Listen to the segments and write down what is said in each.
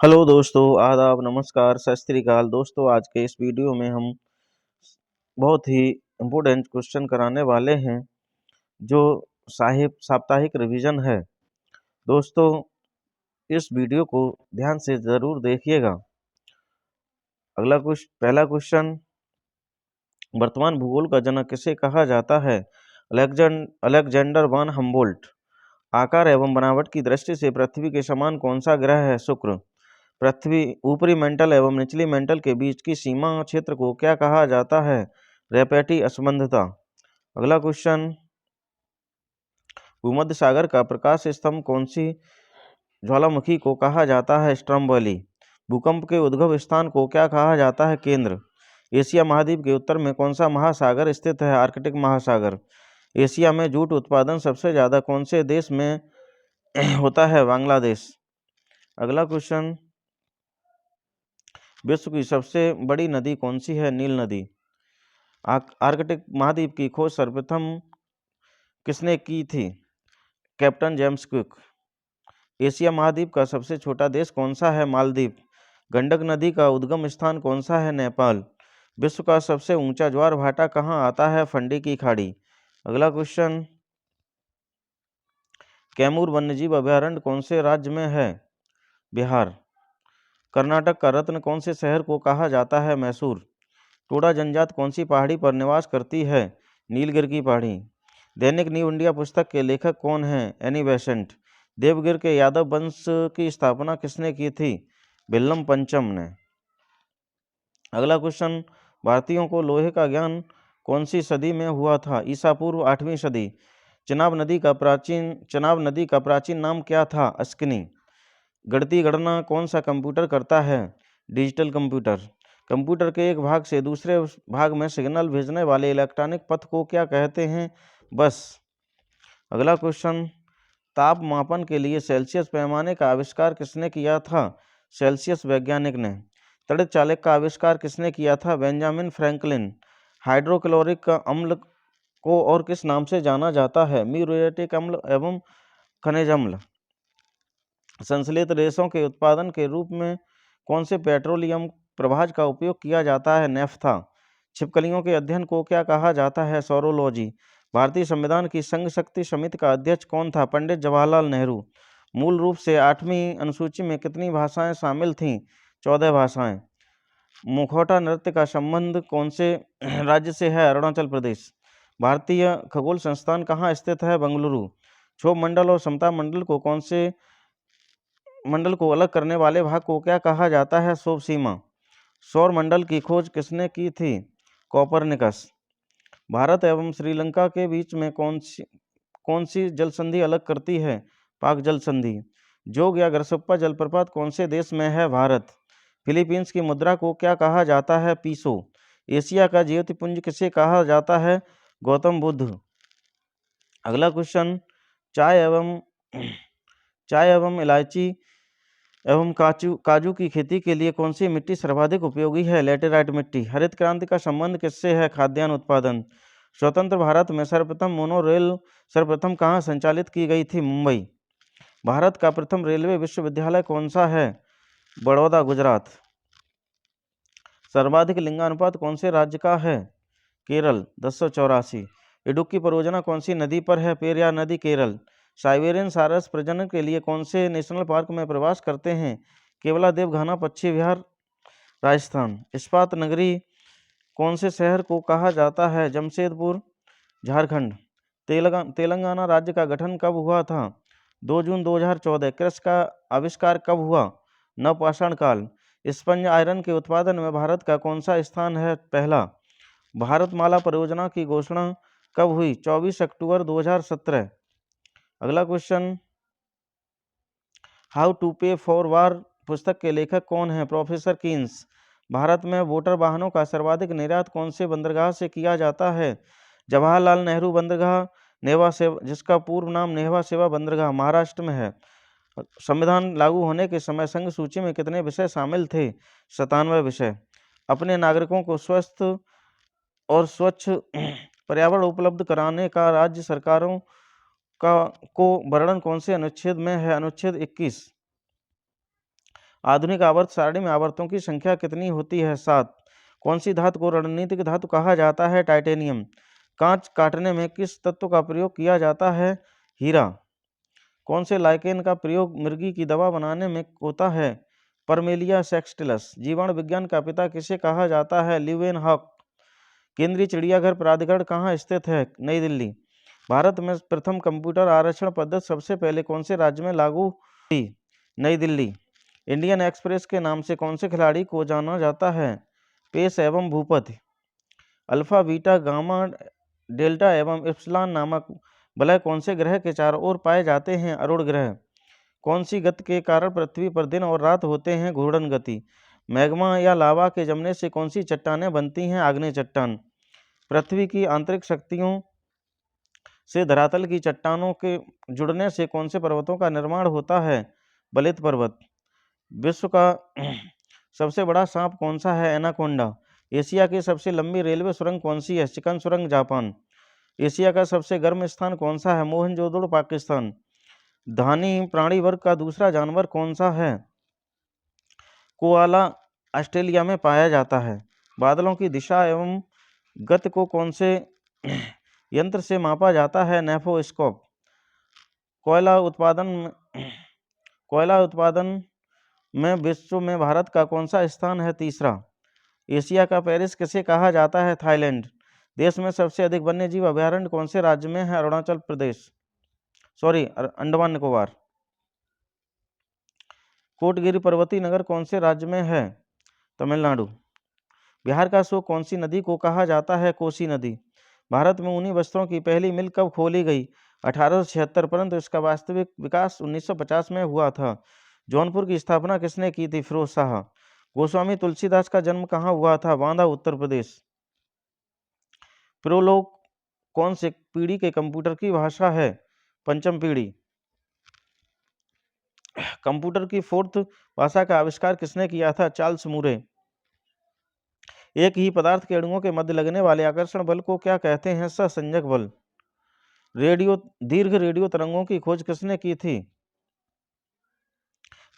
Hello दोस्तों, आदाब, नमस्कार, सत श्री अकाल। दोस्तों, आज के इस वीडियो में हम बहुत ही इम्पोर्टेंट क्वेश्चन कराने वाले हैं जो साप्ताहिक रिवीजन है। दोस्तों, इस वीडियो को ध्यान से ज़रूर देखिएगा। पहला क्वेश्चन, वर्तमान भूगोल का जनक किसे कहा जाता है? Alexander one Humboldt. आकार एवं बनावट की दृष्टि से पृथ्वी के समान कौन सा ग्रह है? शुक्र। पृथ्वी ऊपरी मेंटल एवं निचली मेंटल के बीच की सीमा क्षेत्र को क्या कहा जाता है? रेपेटी असंबंधता। अगला क्वेश्चन, भूमध्य सागर का प्रकाश स्तंभ कौन सी ज्वालामुखी को कहा जाता है? स्ट्रम्बोली। भूकंप के उद्गम स्थान को क्या कहा जाता है? केंद्र। एशिया महाद्वीप के उत्तर में कौन सा महासागर स्थित है? आर्कटिक महासागर। एशिया में जूट उत्पादन सबसे ज्यादा कौन से देश में होता है? बांग्लादेश। अगला क्वेश्चन, विश्व की सबसे बड़ी नदी कौन सी है? नील नदी। आर्कटिक महाद्वीप की खोज सर्वप्रथम किसने की थी? Captain James cook. एशिया महाद्वीप का सबसे छोटा देश कौन सा है? मालदीव। गंडक नदी का उद्गम स्थान कौन सा है? नेपाल। विश्व का सबसे ऊंचा ज्वार भाटा कहाँ आता है? फंडी की खाड़ी। अगला क्वेश्चन, कैमूर वन्यजीव अभयारण्य कौन से राज्य में है? बिहार। कर्नाटक का रत्न कौन से शहर को कहा जाता है? मैसूर। टोडा जनजात कौन सी पहाड़ी पर निवास करती है? नीलगिरी की पहाड़ी। दैनिक न्यू इंडिया पुस्तक के लेखक कौन हैं? Annie Besant. देवगिर के यादव वंश की स्थापना किसने की थी? विल्लम पंचम ने। अगला क्वेश्चन, भारतीयों को लोहे का ज्ञान कौन सी सदी में हुआ था? ईसा पूर्व 8वीं सदी। चनाब नदी का प्राचीन नाम क्या था? अस्किनी। गणितीय गणना कौन सा कंप्यूटर करता है? Digital computer. कंप्यूटर के एक भाग से दूसरे भाग में सिग्नल भेजने वाले इलेक्ट्रॉनिक पथ को क्या कहते हैं? बस। अगला क्वेश्चन, ताप मापन के लिए सेल्सियस पैमाने का आविष्कार किसने किया था? सेल्सियस वैज्ञानिक ने। तड़ित चालक का आविष्कार किसने किया था? Benjamin Franklin. हाइड्रोक्लोरिक अम्ल को और किस नाम से जाना जाता है? म्यूरेटिक अम्ल एवं खनिज अम्ल। संश्लेषित रेशों के उत्पादन के रूप में कौन से पेट्रोलियम प्रभाज का उपयोग किया जाता है? नेफ्था। छिपकलियों के अध्ययन को क्या कहा जाता है? सौरोलॉजी। भारतीय संविधान की संघ शक्ति समिति का अध्यक्ष कौन था? पंडित जवाहरलाल नेहरू। मूल रूप से 8वीं अनुसूची में कितनी भाषाएं शामिल थीं? 14 भाषाएं। मुखौटा नृत्य का संबंध कौन से राज्य से है? अरुणाचल प्रदेश। भारतीय खगोल संस्थान कहाँ स्थित है? बेंगलुरु। क्षोभ मंडल और समता मंडल को अलग करने वाले भाग को क्या कहा जाता है? क्षोभ सीमा। सौर मंडल की खोज किसने की थी? कोपरनिकस। भारत एवं श्रीलंका के बीच में कौन सी जल संधि अलग करती है? पाक जल संधि। जोग या गरसप्पा जलप्रपात कौन से देश में है? भारत। फिलीपींस की मुद्रा को क्या कहा जाता है? पीसो। एशिया का ज्योतिपुंज किसे कहा जाता है? गौतम बुद्ध। अगला क्वेश्चन, चाय एवं इलायची एवं काजू की खेती के लिए कौन सी मिट्टी सर्वाधिक उपयोगी है? लैटेराइट मिट्टी। हरित क्रांति का संबंध किससे है? खाद्यान्न उत्पादन। स्वतंत्र भारत में सर्वप्रथम मोनोरेल सर्वप्रथम कहाँ संचालित की गई थी? मुंबई। भारत का प्रथम रेलवे विश्वविद्यालय कौन सा है? बड़ौदा, गुजरात। सर्वाधिक लिंगानुपात कौन से राज्य का है? केरल, 1084। इडुक्की परियोजना कौन सी नदी पर है? पेरियार नदी, केरल। साइबेरियन सारस प्रजनन के लिए कौन से नेशनल पार्क में प्रवास करते हैं? केवलादेव घाना, पक्षी विहार, राजस्थान। इस्पात नगरी कौन से शहर को कहा जाता है? जमशेदपुर, झारखंड। तेलंगाना राज्य का गठन कब हुआ था? 2 जून 2014। कृषि का आविष्कार कब हुआ? नवपाषाण काल। स्पंज आयरन के उत्पादन में भारत का कौन सा स्थान है? पहला। भारतमाला परियोजना की घोषणा कब हुई? 24 अक्टूबर 2017। अगला क्वेश्चन, हाउ टू पे फॉर वार पुस्तक के लेखक कौन है? Professor Keynes. भारत में मोटर वाहनों का सर्वाधिक निर्यात कौन से बंदरगाह से किया जाता है? जवाहरलाल नेहरू बंदरगाह, नेवा सेवा, जिसका पूर्व नाम नेवा सेवा बंदरगाह, महाराष्ट्र में है। संविधान लागू होने के समय संघ सूची में कितने विषय शामिल थे? 97 विषय। अपने नागरिकों को स्वस्थ और स्वच्छ पर्यावरण उपलब्ध कराने का राज्य सरकारों का को वर्णन कौन से अनुच्छेद में है? अनुच्छेद 21। आधुनिक आवर्त सारणी में आवर्तों की संख्या कितनी होती है? 7। कौन सी धातु को रणनीतिक धातु कहा जाता है? टाइटेनियम। कांच काटने में किस तत्व का प्रयोग किया जाता है? हीरा। कौन से लाइकेन का प्रयोग मिर्गी की दवा बनाने में होता है? परमेलिया सेक्सटिलस। जीवाणु विज्ञान का पिता किसे कहा जाता है? ल्यूवेनहॉक। केंद्रीय चिड़ियाघर प्राधिकरण कहाँ स्थित है? नई दिल्ली। भारत में प्रथम कंप्यूटर आरक्षण पद्धति सबसे पहले कौन से राज्य में लागू हुई? नई दिल्ली। इंडियन एक्सप्रेस के नाम से कौन से खिलाड़ी को जाना जाता है? पेस एवं Bhupathi. Alpha, beta, gamma, delta एवं इप्सिलॉन नामक वलय कौन से ग्रह के चारों ओर पाए जाते हैं? अरुण ग्रह। कौन सी गति के कारण पृथ्वी पर दिन और रात होते हैं? घूर्णन गति। मैग्मा या लावा के जमने से कौन सी चट्टानें बनती हैं? आग्नेय चट्टान। पृथ्वी की आंतरिक शक्तियों से धरातल की चट्टानों के जुड़ने से कौन से पर्वतों का निर्माण होता है? बलित पर्वत। विश्व का सबसे बड़ा सांप कौन सा है? एनाकोंडा। एशिया की सबसे लंबी रेलवे सुरंग कौन सी है? चिकन सुरंग, जापान। एशिया का सबसे गर्म स्थान कौन सा है? मोहनजोदड़ो, पाकिस्तान। धानी प्राणी वर्ग का दूसरा जानवर कौन सा है? कोआला, ऑस्ट्रेलिया में पाया जाता है। बादलों की दिशा एवं गति को कौन से यंत्र से मापा जाता है? नेफोस्कोप। कोयला उत्पादन में विश्व में भारत का कौन सा स्थान है? तीसरा। एशिया का पेरिस किसे कहा जाता है? थाईलैंड। देश में सबसे अधिक वन्यजीव अभयारण्य कौन से राज्य में है? अरुणाचल प्रदेश, अंडमान निकोबार। कोटगिरी पर्वतीय नगर कौन से राज्य में है? तमिलनाडु। बिहार का शोक कौन सी नदी को कहा जाता है? कोसी नदी। भारत में ऊनी वस्त्रों की पहली मिल कब खोली गई? 1876, परंतु इसका वास्तविक विकास 1950 में हुआ था। जौनपुर की स्थापना किसने की थी? फिरोज शाह। गोस्वामी तुलसीदास का जन्म कहाँ हुआ था? बांदा, उत्तर प्रदेश। प्रोलोग कौन से पीढ़ी के कंप्यूटर की भाषा है? पंचम पीढ़ी। कंप्यूटर की फोर्थ भाषा का आविष्कार किसने किया था? चार्ल्स मूरे। एक ही पदार्थ के अणुओं के मध्य लगने वाले आकर्षण बल को क्या कहते हैं? सहसंजक बल। दीर्घ रेडियो तरंगों की खोज किसने की थी?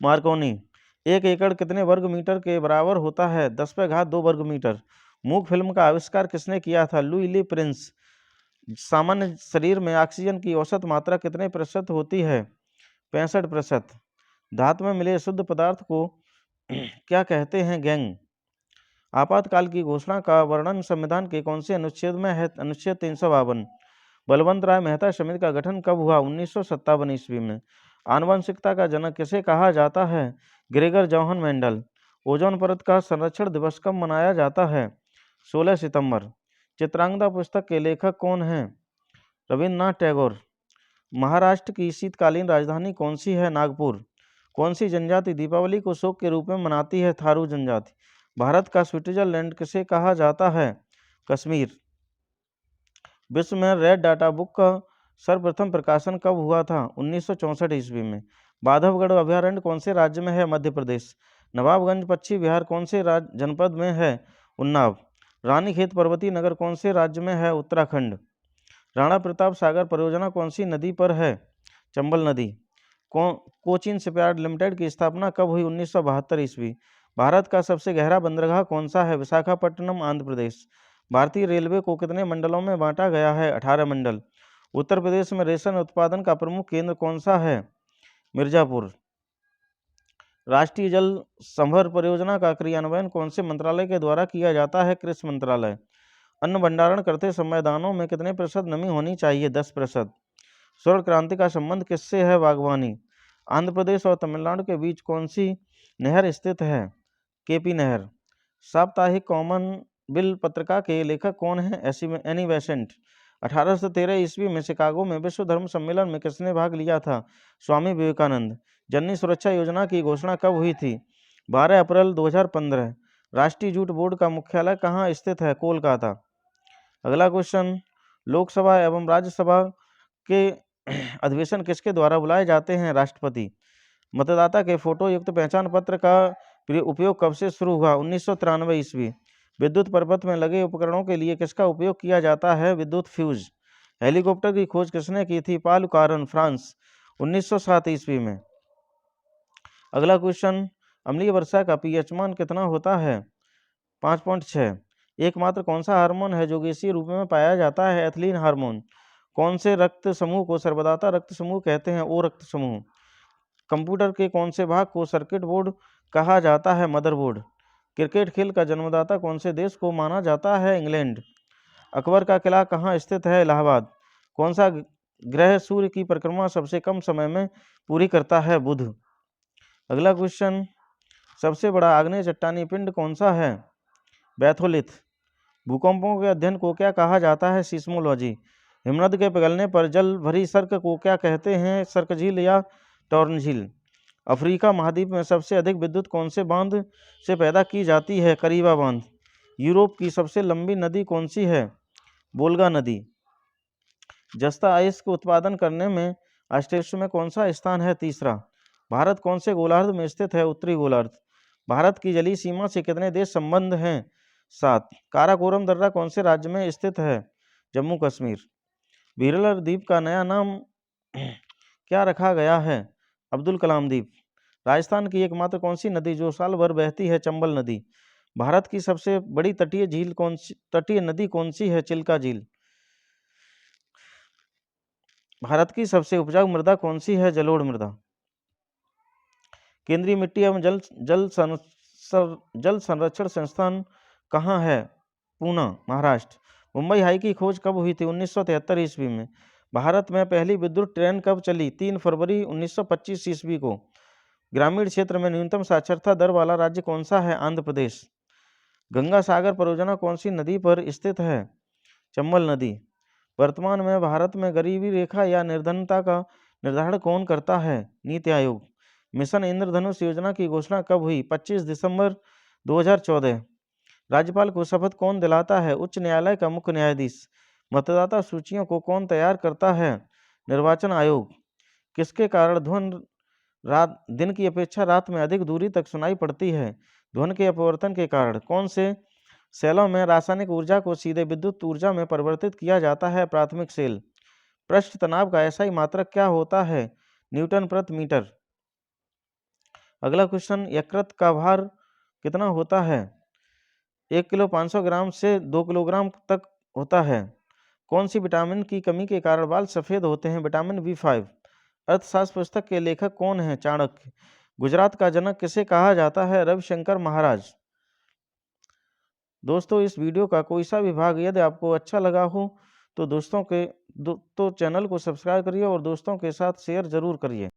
मार्कोनी। 1 एकड़ कितने वर्ग मीटर के बराबर होता है? 10⁻² वर्ग मीटर। मूक फिल्म का आविष्कार किसने किया था? लुई ली प्रिंस। सामान्य शरीर में ऑक्सीजन की औसत मात्रा कितने प्रतिशत होती है? 65%। धातु में मिले शुद्ध पदार्थ को क्या कहते हैं? गैंग। आपातकाल की घोषणा का वर्णन संविधान के कौन से अनुच्छेद में है? अनुच्छेद 352। बलवंत राय मेहता समिति का गठन कब हुआ? 1957 ईस्वी में। आनुवंशिकता का जनक किसे कहा जाता है? Gregor John Mendel. ओजोन परत का संरक्षण दिवस कब मनाया जाता है? 16 सितंबर। चित्रांगदा पुस्तक के लेखक कौन हैं? रविन्द्रनाथ टैगोर। महाराष्ट्र की शीतकालीन राजधानी कौन सी है? नागपुर। कौन सी जनजाति दीपावली को शोक के रूप में मनाती है? थारू जनजाति। भारत का स्विट्जरलैंड किसे कहा जाता है? कश्मीर। विश्व में रेड डाटा बुक का सर्वप्रथम प्रकाशन कब हुआ था? 1964 ईस्वी में। बांधवगढ़ अभयारण्य कौन से राज्य में है? मध्य प्रदेश। नवाबगंज पश्चिमी बिहार कौन से जनपद में है? उन्नाव। रानीखेत पर्वतीय नगर कौन से राज्य में है? उत्तराखंड। राणा प्रताप सागर परियोजना कौन सी नदी पर है? चंबल नदी। कोचीन शिपयार्ड लिमिटेड की स्थापना कब हुई? 1972 ईस्वी। भारत का सबसे गहरा बंदरगाह कौन सा है? विशाखापट्टनम, आंध्र प्रदेश। भारतीय रेलवे को कितने मंडलों में बांटा गया है? 18 मंडल। उत्तर प्रदेश में रेशम उत्पादन का प्रमुख केंद्र कौन सा है? मिर्जापुर। राष्ट्रीय जल संभर परियोजना का क्रियान्वयन कौन से मंत्रालय के द्वारा किया जाता है? कृषि मंत्रालय। अन्न भंडारण करते समय दानों में कितने प्रतिशत नमी होनी चाहिए? 10%। स्वर्ण क्रांति का संबंध किससे है? बागवानी। आंध्र प्रदेश और तमिलनाडु के बीच कौन सी नहर स्थित है? केपी नहर। साप्ताहिक कॉमनवेल्थ पत्रिका के लेखक कौन है? Annie Besant. 1813 ईस्वी में शिकागो में विश्व धर्म सम्मेलन में किसने भाग लिया था? स्वामी विवेकानंद। जननी सुरक्षा योजना की घोषणा कब हुई थी? 12 अप्रैल 2015। राष्ट्रीय जूट बोर्ड का मुख्यालय कहाँ स्थित है? कोलकाता। अगला क्वेश्चन, लोकसभा एवं राज्यसभा के अधिवेशन किसके द्वारा बुलाए जाते हैं? राष्ट्रपति। मतदाता के फोटो युक्त पहचान पत्र का उपयोग कब से शुरू हुआ? 1993 ईस्वी। विद्युत परिपथ में लगे उपकरणों के लिए किसका उपयोग किया जाता है? विद्युत फ्यूज। हेलीकॉप्टर की खोज किसने की थी? पाल कारन, फ्रांस, 1907 ईस्वी में। अगला क्वेश्चन, अम्लीय वर्षा का पीएच मान कितना होता है? 5.6। एकमात्र कौन सा हार्मोन है जो गैसीय रूप में पाया जाता है? Ethylene hormone. कौन से रक्त समूह को सर्वदाता रक्त समूह कहते हैं? ओ रक्त समूह। कंप्यूटर के कौन से भाग को सर्किट बोर्ड कहा जाता है? मदरबोर्ड। क्रिकेट खेल का जन्मदाता कौन से देश को माना जाता है? इंग्लैंड। अकबर का किला कहाँ स्थित है? इलाहाबाद। कौन सा ग्रह सूर्य की परिक्रमा सबसे कम समय में पूरी करता है? बुध। अगला क्वेश्चन, सबसे बड़ा आग्नेय चट्टानी पिंड कौन सा है? बैथोलिथ। भूकंपों के अध्ययन को क्या कहा जाता है? सीस्मोलॉजी। हिमनद के पिघलने पर जल भरी सर्क को क्या कहते हैं? सर्क झील या टॉर्न झील। अफ्रीका महाद्वीप में सबसे अधिक विद्युत कौन से बांध से पैदा की जाती है? करीबा बांध। यूरोप की सबसे लंबी नदी कौन सी है? वोल्गा नदी। जस्ता आइस के उत्पादन करने में ऑस्ट्रेलिया में कौन सा स्थान है? तीसरा। भारत कौन से गोलार्ध में स्थित है? उत्तरी गोलार्ध। भारत की जलीय सीमा से कितने देश संबंध हैं? 7। काराकोरम दर्रा कौन से राज्य में स्थित है? जम्मू कश्मीर। वीरल द्वीप का नया नाम क्या रखा गया है? अब्दुल कलाम द्वीप। राजस्थान की एकमात्र कौन सी नदी जो साल भर बहती है? चंबल नदी। भारत की सबसे बड़ी तटीय नदी कौन सी है? चिल्का झील। भारत की सबसे उपजाऊ मृदा कौन सी है? जलोढ़ मृदा। केंद्रीय मिट्टी एवं जल संरक्षण संस्थान कहाँ है? पूना, महाराष्ट्र। मुंबई हाई की खोज कब हुई थी? 1973 ईस्वी में। भारत में पहली विद्युत ट्रेन कब चली? 3 फरवरी 1925 ईस्वी को। ग्रामीण क्षेत्र में न्यूनतम साक्षरता दर वाला राज्य कौन सा है? आंध्र प्रदेश। गंगा सागर परियोजना कौन सी नदी पर स्थित है? चंबल नदी। वर्तमान में भारत में गरीबी रेखा या निर्धनता का निर्धारण कौन करता है? नीति आयोग। मिशन इंद्रधनुष योजना की घोषणा कब हुई? 25 दिसंबर 2014। राज्यपाल को शपथ कौन दिलाता है? उच्च न्यायालय का मुख्य न्यायाधीश। मतदाता सूचियों को कौन तैयार करता है? निर्वाचन आयोग। किसके कारण ध्वनि दिन की अपेक्षा रात में अधिक दूरी तक सुनाई पड़ती है? ध्वनि के अपवर्तन के कारण। कौन से सेलों में रासायनिक ऊर्जा को सीधे विद्युत ऊर्जा में परिवर्तित किया जाता है? प्राथमिक सेल। पृष्ठ तनाव का एसआई मात्रक क्या होता है? न्यूटन प्रति मीटर। अगला क्वेश्चन, यकृत का भार कितना होता है? 1 किलो 500 ग्राम से 2 किलोग्राम तक होता है। कौन सी विटामिन की कमी के कारण बाल सफेद होते हैं? Vitamin B5। अर्थशास्त्र पुस्तक के लेखक कौन है? चाणक्य। गुजरात का जनक किसे कहा जाता है? रविशंकर महाराज। दोस्तों, इस वीडियो का कोई सा भी भाग यदि आपको अच्छा लगा हो तो चैनल को सब्सक्राइब करिए और दोस्तों के साथ शेयर जरूर करिए।